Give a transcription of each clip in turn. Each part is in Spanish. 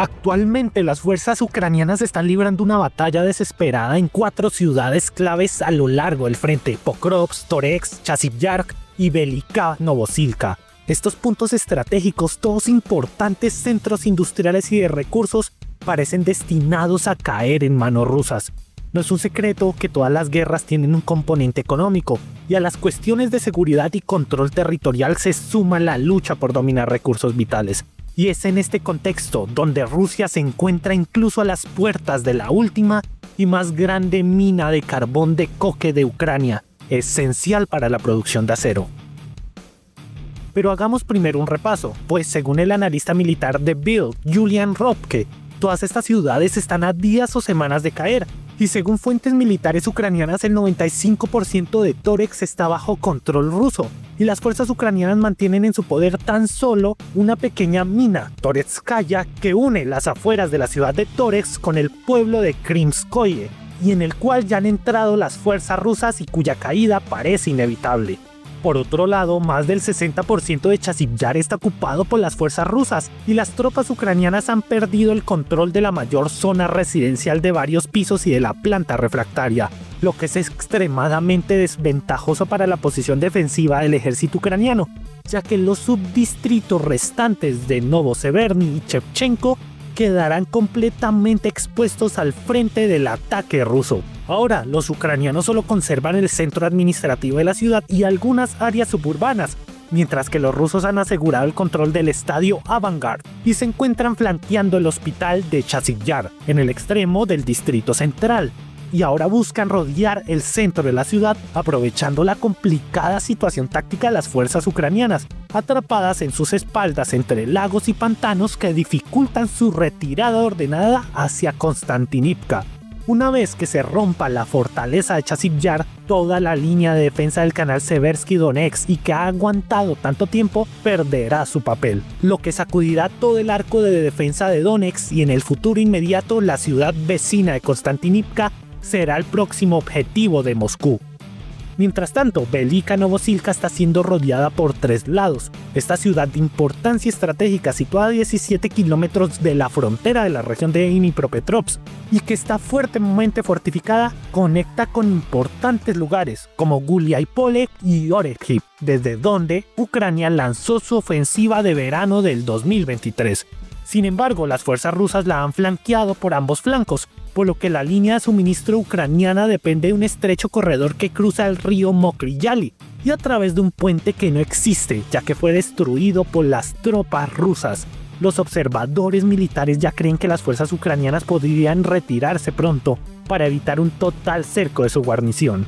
Actualmente las fuerzas ucranianas están librando una batalla desesperada en 4 ciudades claves a lo largo del frente: Pokrovsk, Toretsk, Chasiv Yar y Velika Novosilka. Estos puntos estratégicos, todos importantes centros industriales y de recursos, parecen destinados a caer en manos rusas. No es un secreto que todas las guerras tienen un componente económico, y a las cuestiones de seguridad y control territorial se suma la lucha por dominar recursos vitales. Y es en este contexto donde Rusia se encuentra incluso a las puertas de la última y más grande mina de carbón de coque de Ucrania, esencial para la producción de acero. Pero hagamos primero un repaso, pues según el analista militar de Bild, Julian Ropke, todas estas ciudades están a días o semanas de caer, y según fuentes militares ucranianas el 95% de Toretsk está bajo control ruso, y las fuerzas ucranianas mantienen en su poder tan solo una pequeña mina, Toretskaya, que une las afueras de la ciudad de Toretsk con el pueblo de Krimskoye, y en el cual ya han entrado las fuerzas rusas y cuya caída parece inevitable. Por otro lado, más del 60% de Chasiv Yar está ocupado por las fuerzas rusas, y las tropas ucranianas han perdido el control de la mayor zona residencial de varios pisos y de la planta refractaria, lo que es extremadamente desventajoso para la posición defensiva del ejército ucraniano, ya que los subdistritos restantes de Novoseverny y Shevchenko quedarán completamente expuestos al frente del ataque ruso. Ahora, los ucranianos solo conservan el centro administrativo de la ciudad y algunas áreas suburbanas, mientras que los rusos han asegurado el control del estadio Avangard y se encuentran flanqueando el hospital de Chasiv Yar, en el extremo del distrito central, y ahora buscan rodear el centro de la ciudad, aprovechando la complicada situación táctica de las fuerzas ucranianas, atrapadas en sus espaldas entre lagos y pantanos que dificultan su retirada ordenada hacia Konstantinivka. Una vez que se rompa la fortaleza de Chasiv Yar, toda la línea de defensa del canal Seversky-Donetsk y que ha aguantado tanto tiempo perderá su papel, lo que sacudirá todo el arco de defensa de Donetsk, y en el futuro inmediato la ciudad vecina de Konstantinivka será el próximo objetivo de Moscú. Mientras tanto, Velika Novosilka está siendo rodeada por 3 lados. Esta ciudad de importancia estratégica, situada a 17 kilómetros de la frontera de la región de Dnipropetrovsk y que está fuertemente fortificada, conecta con importantes lugares como Guliái-Pole y Orehip, desde donde Ucrania lanzó su ofensiva de verano del 2023. Sin embargo, las fuerzas rusas la han flanqueado por ambos flancos, por lo que la línea de suministro ucraniana depende de un estrecho corredor que cruza el río Mokry Yali y a través de un puente que no existe, ya que fue destruido por las tropas rusas. Los observadores militares ya creen que las fuerzas ucranianas podrían retirarse pronto para evitar un total cerco de su guarnición.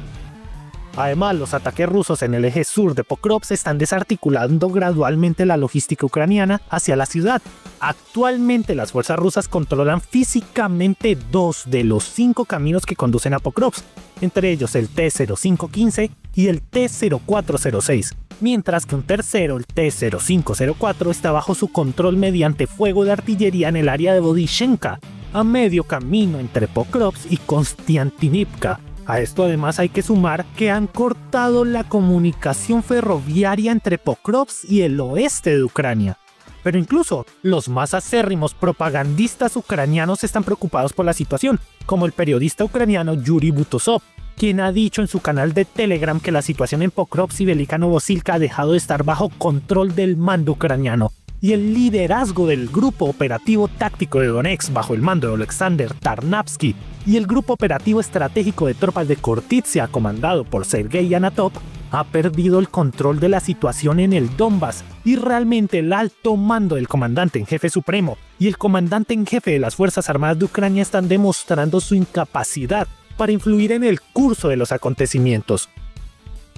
Además, los ataques rusos en el eje sur de Pokrovsk están desarticulando gradualmente la logística ucraniana hacia la ciudad. Actualmente las fuerzas rusas controlan físicamente 2 de los 5 caminos que conducen a Pokrovsk, entre ellos el T-0515 y el T-0406, mientras que un tercero, el T-0504, está bajo su control mediante fuego de artillería en el área de Vodichenka, a medio camino entre Pokrovsk y Konstantinivka. A esto además hay que sumar que han cortado la comunicación ferroviaria entre Pokrovsk y el oeste de Ucrania. Pero incluso los más acérrimos propagandistas ucranianos están preocupados por la situación, como el periodista ucraniano Yuri Butosov, quien ha dicho en su canal de Telegram que la situación en Pokrovsk y Velika Novosilka ha dejado de estar bajo control del mando ucraniano, y el liderazgo del Grupo Operativo Táctico de Donetsk bajo el mando de Oleksandr Tarnavsky y el Grupo Operativo Estratégico de Tropas de Khortytsia comandado por Sergei Anatov ha perdido el control de la situación en el Donbass, y realmente el alto mando del comandante en jefe supremo y el comandante en jefe de las Fuerzas Armadas de Ucrania están demostrando su incapacidad para influir en el curso de los acontecimientos.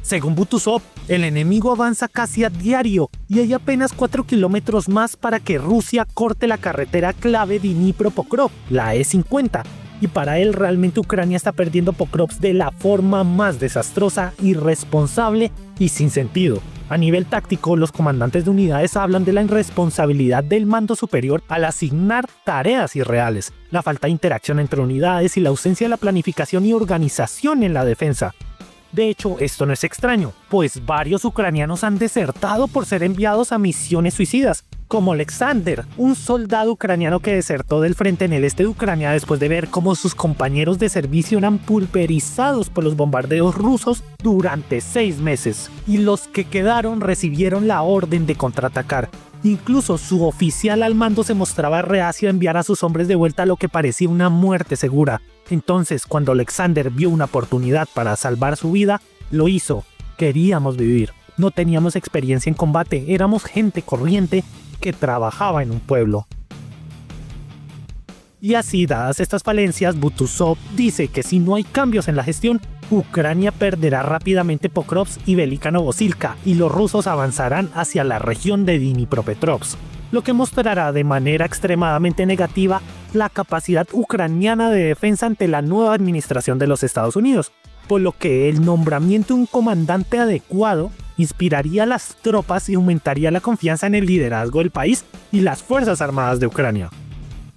Según Butosov, el enemigo avanza casi a diario y hay apenas 4 kilómetros más para que Rusia corte la carretera clave Dnipro-Pokrovsk, la E50, y para él realmente Ucrania está perdiendo Pokrovsk de la forma más desastrosa, irresponsable y sin sentido. A nivel táctico, los comandantes de unidades hablan de la irresponsabilidad del mando superior al asignar tareas irreales, la falta de interacción entre unidades y la ausencia de la planificación y organización en la defensa. De hecho, esto no es extraño, pues varios ucranianos han desertado por ser enviados a misiones suicidas, como Alexander, un soldado ucraniano que desertó del frente en el este de Ucrania después de ver cómo sus compañeros de servicio eran pulverizados por los bombardeos rusos durante 6 meses, y los que quedaron recibieron la orden de contraatacar. Incluso su oficial al mando se mostraba reacio a enviar a sus hombres de vuelta a lo que parecía una muerte segura. Entonces, cuando Alexander vio una oportunidad para salvar su vida, lo hizo. Queríamos vivir. No teníamos experiencia en combate, éramos gente corriente que trabajaba en un pueblo. Y así, dadas estas falencias, Butúzov dice que si no hay cambios en la gestión, Ucrania perderá rápidamente Pokrovsk y Velika Novosilka, y los rusos avanzarán hacia la región de Dnipropetrovsk, lo que mostrará de manera extremadamente negativa la capacidad ucraniana de defensa ante la nueva administración de los Estados Unidos, por lo que el nombramiento de un comandante adecuado inspiraría a las tropas y aumentaría la confianza en el liderazgo del país y las Fuerzas Armadas de Ucrania.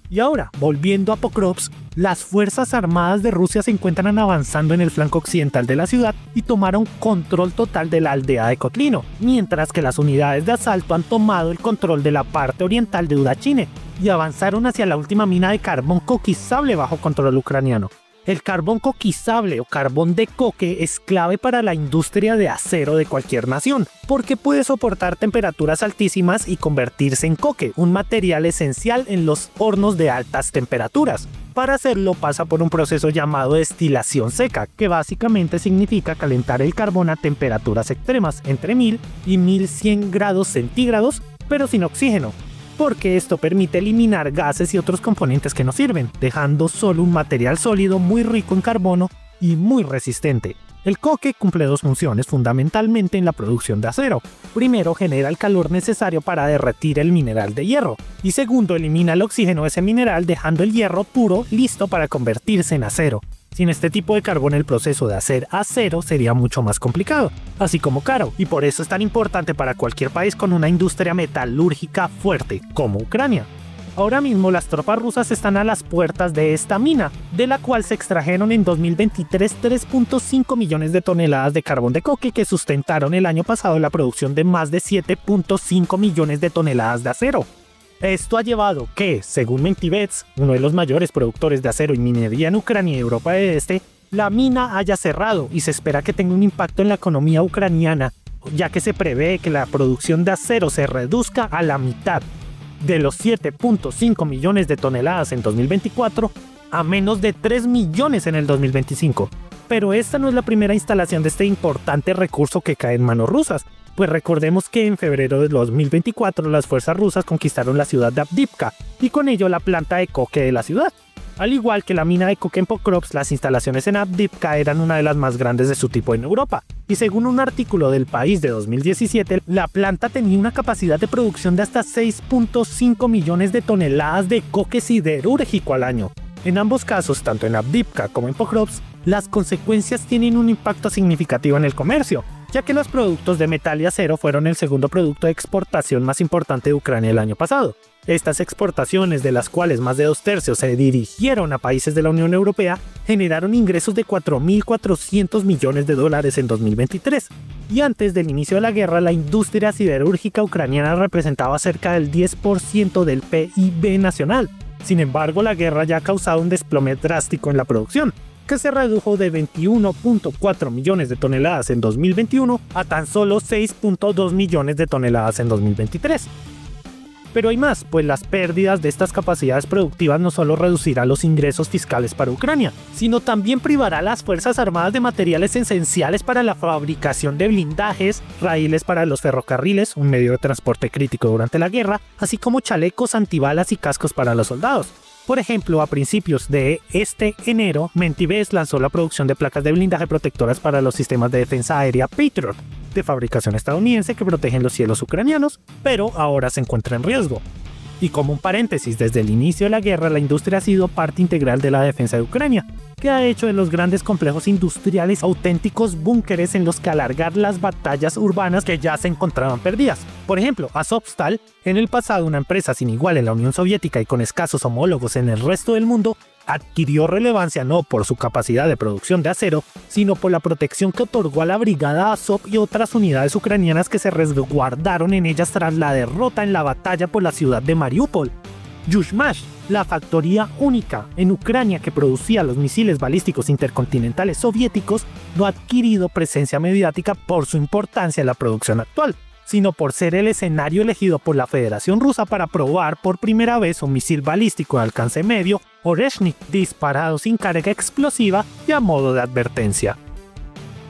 Y ahora, volviendo a Pokrovsk, las Fuerzas Armadas de Rusia se encuentran avanzando en el flanco occidental de la ciudad y tomaron control total de la aldea de Kotlino, mientras que las unidades de asalto han tomado el control de la parte oriental de Udachine y avanzaron hacia la última mina de carbón coquizable bajo control ucraniano. El carbón coquizable o carbón de coque es clave para la industria de acero de cualquier nación, porque puede soportar temperaturas altísimas y convertirse en coque, un material esencial en los hornos de altas temperaturas. Para hacerlo pasa por un proceso llamado destilación seca, que básicamente significa calentar el carbón a temperaturas extremas, entre 1000 y 1100 grados centígrados, pero sin oxígeno, porque esto permite eliminar gases y otros componentes que no sirven, dejando solo un material sólido muy rico en carbono y muy resistente. El coque cumple dos funciones fundamentalmente en la producción de acero. Primero, genera el calor necesario para derretir el mineral de hierro, y segundo, elimina el oxígeno de ese mineral dejando el hierro puro listo para convertirse en acero. Sin este tipo de carbón el proceso de hacer acero sería mucho más complicado, así como caro, y por eso es tan importante para cualquier país con una industria metalúrgica fuerte como Ucrania. Ahora mismo las tropas rusas están a las puertas de esta mina, de la cual se extrajeron en 2023 3.5 millones de toneladas de carbón de coque que sustentaron el año pasado la producción de más de 7.5 millones de toneladas de acero. Esto ha llevado que, según Mentivets, uno de los mayores productores de acero y minería en Ucrania y Europa del Este, la mina haya cerrado y se espera que tenga un impacto en la economía ucraniana, ya que se prevé que la producción de acero se reduzca a la mitad, de los 7.5 millones de toneladas en 2024 a menos de 3 millones en el 2025. Pero esta no es la primera instalación de este importante recurso que cae en manos rusas, pues recordemos que en febrero de 2024 las fuerzas rusas conquistaron la ciudad de Avdiivka y con ello la planta de coque de la ciudad. Al igual que la mina de coque en Pokrovsk, las instalaciones en Avdiivka eran una de las más grandes de su tipo en Europa, y según un artículo del País de 2017, la planta tenía una capacidad de producción de hasta 6.5 millones de toneladas de coque siderúrgico al año. En ambos casos, tanto en Avdiivka como en Pokrovsk, las consecuencias tienen un impacto significativo en el comercio, ya que los productos de metal y acero fueron el segundo producto de exportación más importante de Ucrania el año pasado. Estas exportaciones, de las cuales más de 2/3 se dirigieron a países de la Unión Europea, generaron ingresos de 4.400 millones de dólares en 2023. Y antes del inicio de la guerra, la industria siderúrgica ucraniana representaba cerca del 10% del PIB nacional. Sin embargo, la guerra ya ha causado un desplome drástico en la producción, que se redujo de 21.4 millones de toneladas en 2021 a tan solo 6.2 millones de toneladas en 2023. Pero hay más, pues las pérdidas de estas capacidades productivas no solo reducirán los ingresos fiscales para Ucrania, sino también privará a las Fuerzas Armadas de materiales esenciales para la fabricación de blindajes, raíles para los ferrocarriles, un medio de transporte crítico durante la guerra, así como chalecos antibalas y cascos para los soldados. Por ejemplo, a principios de este enero, Mentivets lanzó la producción de placas de blindaje protectoras para los sistemas de defensa aérea Patriot, de fabricación estadounidense, que protegen los cielos ucranianos, pero ahora se encuentra en riesgo. Y como un paréntesis, desde el inicio de la guerra, la industria ha sido parte integral de la defensa de Ucrania, que ha hecho de los grandes complejos industriales auténticos búnkeres en los que alargar las batallas urbanas que ya se encontraban perdidas. Por ejemplo, Azovstal, en el pasado una empresa sin igual en la Unión Soviética y con escasos homólogos en el resto del mundo, adquirió relevancia no por su capacidad de producción de acero, sino por la protección que otorgó a la brigada Azov y otras unidades ucranianas que se resguardaron en ellas tras la derrota en la batalla por la ciudad de Mariupol. Yuzhmash, la factoría única en Ucrania que producía los misiles balísticos intercontinentales soviéticos, no ha adquirido presencia mediática por su importancia en la producción actual, sino por ser el escenario elegido por la Federación Rusa para probar por primera vez un misil balístico de alcance medio, Oreshnik, disparado sin carga explosiva y a modo de advertencia.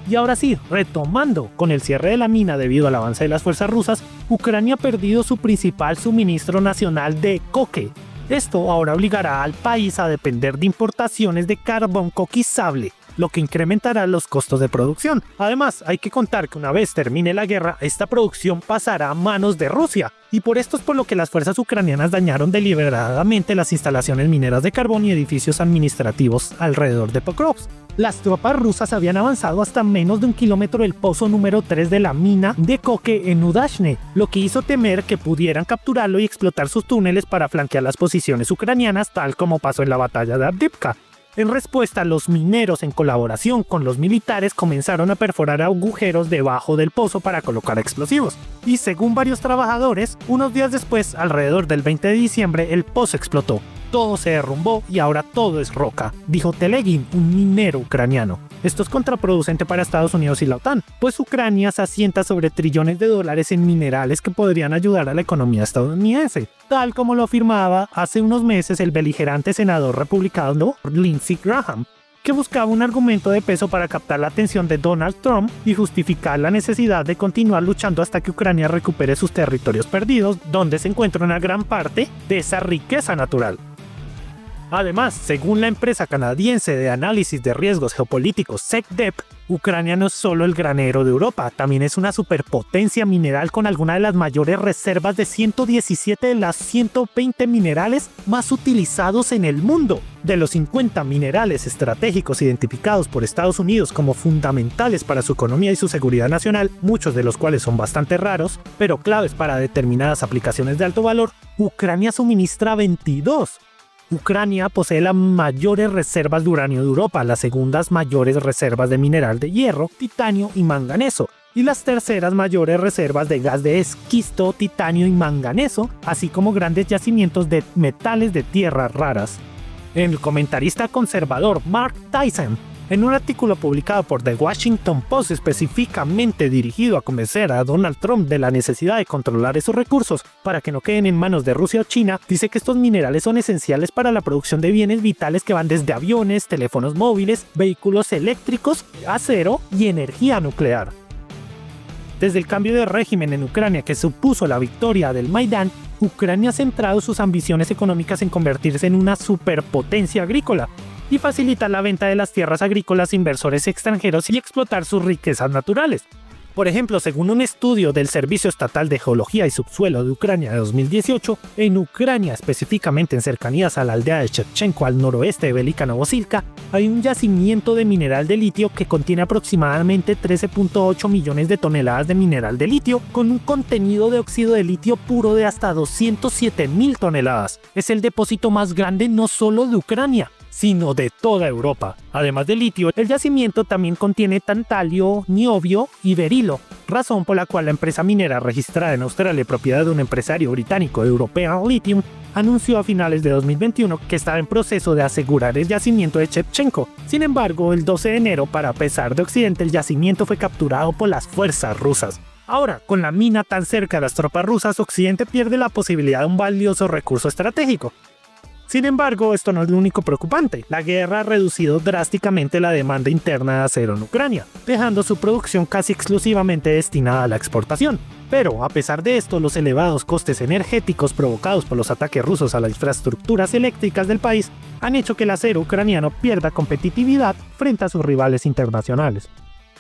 Y ahora sí, retomando, con el cierre de la mina debido al avance de las fuerzas rusas, Ucrania ha perdido su principal suministro nacional de coque. Esto ahora obligará al país a depender de importaciones de carbón coquizable, lo que incrementará los costos de producción. Además, hay que contar que una vez termine la guerra, esta producción pasará a manos de Rusia, y por esto es por lo que las fuerzas ucranianas dañaron deliberadamente las instalaciones mineras de carbón y edificios administrativos alrededor de Pokrovsk. Las tropas rusas habían avanzado hasta menos de 1 kilómetro del pozo número 3 de la mina de coque en Udashne, lo que hizo temer que pudieran capturarlo y explotar sus túneles para flanquear las posiciones ucranianas, tal como pasó en la batalla de Avdiivka. En respuesta, los mineros, en colaboración con los militares, comenzaron a perforar agujeros debajo del pozo para colocar explosivos. Y según varios trabajadores, unos días después, alrededor del 20 de diciembre, el pozo explotó. Todo se derrumbó y ahora todo es roca, dijo Telegin, un minero ucraniano. Esto es contraproducente para Estados Unidos y la OTAN, pues Ucrania se asienta sobre trillones de dólares en minerales que podrían ayudar a la economía estadounidense, tal como lo afirmaba hace unos meses el beligerante senador republicano Lindsey Graham, que buscaba un argumento de peso para captar la atención de Donald Trump y justificar la necesidad de continuar luchando hasta que Ucrania recupere sus territorios perdidos, donde se encuentra una gran parte de esa riqueza natural. Además, según la empresa canadiense de análisis de riesgos geopolíticos SecDep, Ucrania no es solo el granero de Europa, también es una superpotencia mineral con algunas de las mayores reservas de 117 de las 120 minerales más utilizados en el mundo. De los 50 minerales estratégicos identificados por Estados Unidos como fundamentales para su economía y su seguridad nacional, muchos de los cuales son bastante raros, pero claves para determinadas aplicaciones de alto valor, Ucrania suministra 22. Ucrania posee las mayores reservas de uranio de Europa, las segundas mayores reservas de mineral de hierro, titanio y manganeso, y las terceras mayores reservas de gas de esquisto, titanio y manganeso, así como grandes yacimientos de metales de tierras raras. El comentarista conservador Mark Tyson, en un artículo publicado por The Washington Post específicamente dirigido a convencer a Donald Trump de la necesidad de controlar esos recursos para que no queden en manos de Rusia o China, dice que estos minerales son esenciales para la producción de bienes vitales que van desde aviones, teléfonos móviles, vehículos eléctricos, acero y energía nuclear. Desde el cambio de régimen en Ucrania que supuso la victoria del Maidán, Ucrania ha centrado sus ambiciones económicas en convertirse en una superpotencia agrícola y facilitar la venta de las tierras agrícolas a inversores extranjeros y explotar sus riquezas naturales. Por ejemplo, según un estudio del Servicio Estatal de Geología y Subsuelo de Ucrania de 2018, en Ucrania, específicamente en cercanías a la aldea de Shevchenko al noroeste de Velika Novosilka, hay un yacimiento de mineral de litio que contiene aproximadamente 13.8 millones de toneladas de mineral de litio, con un contenido de óxido de litio puro de hasta 207.000 toneladas. Es el depósito más grande no solo de Ucrania, sino de toda Europa. Además de litio, el yacimiento también contiene tantalio, niobio y berilo, razón por la cual la empresa minera registrada en Australia, propiedad de un empresario británico European Lithium, anunció a finales de 2021 que estaba en proceso de asegurar el yacimiento de Shevchenko. Sin embargo, el 12 de enero, para pesar de Occidente, el yacimiento fue capturado por las fuerzas rusas. Ahora, con la mina tan cerca de las tropas rusas, Occidente pierde la posibilidad de un valioso recurso estratégico. Sin embargo, esto no es lo único preocupante. La guerra ha reducido drásticamente la demanda interna de acero en Ucrania, dejando su producción casi exclusivamente destinada a la exportación. Pero, a pesar de esto, los elevados costes energéticos provocados por los ataques rusos a las infraestructuras eléctricas del país han hecho que el acero ucraniano pierda competitividad frente a sus rivales internacionales.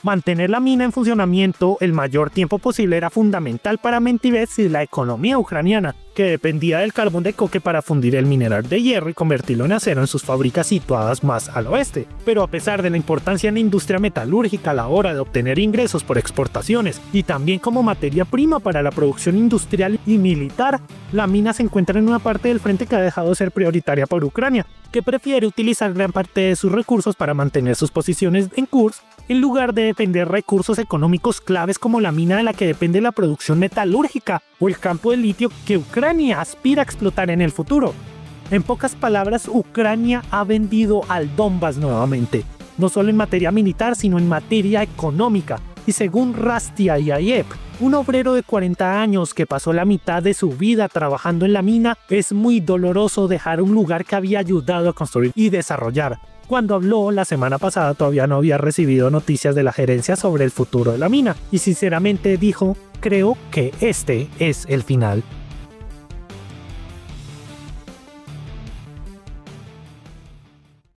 Mantener la mina en funcionamiento el mayor tiempo posible era fundamental para mantener la economía ucraniana, que dependía del carbón de coque para fundir el mineral de hierro y convertirlo en acero en sus fábricas situadas más al oeste. Pero a pesar de la importancia en la industria metalúrgica a la hora de obtener ingresos por exportaciones y también como materia prima para la producción industrial y militar, la mina se encuentra en una parte del frente que ha dejado de ser prioritaria por Ucrania, que prefiere utilizar gran parte de sus recursos para mantener sus posiciones en Kursk, en lugar de depender recursos económicos claves como la mina de la que depende la producción metalúrgica o el campo de litio que Ucrania aspira a explotar en el futuro. En pocas palabras, Ucrania ha vendido al Donbass nuevamente, no solo en materia militar, sino en materia económica. Y según Rusty Ayayev, un obrero de 40 años que pasó la mitad de su vida trabajando en la mina, es muy doloroso dejar un lugar que había ayudado a construir y desarrollar. Cuando habló la semana pasada todavía no había recibido noticias de la gerencia sobre el futuro de la mina, y sinceramente dijo: creo que este es el final.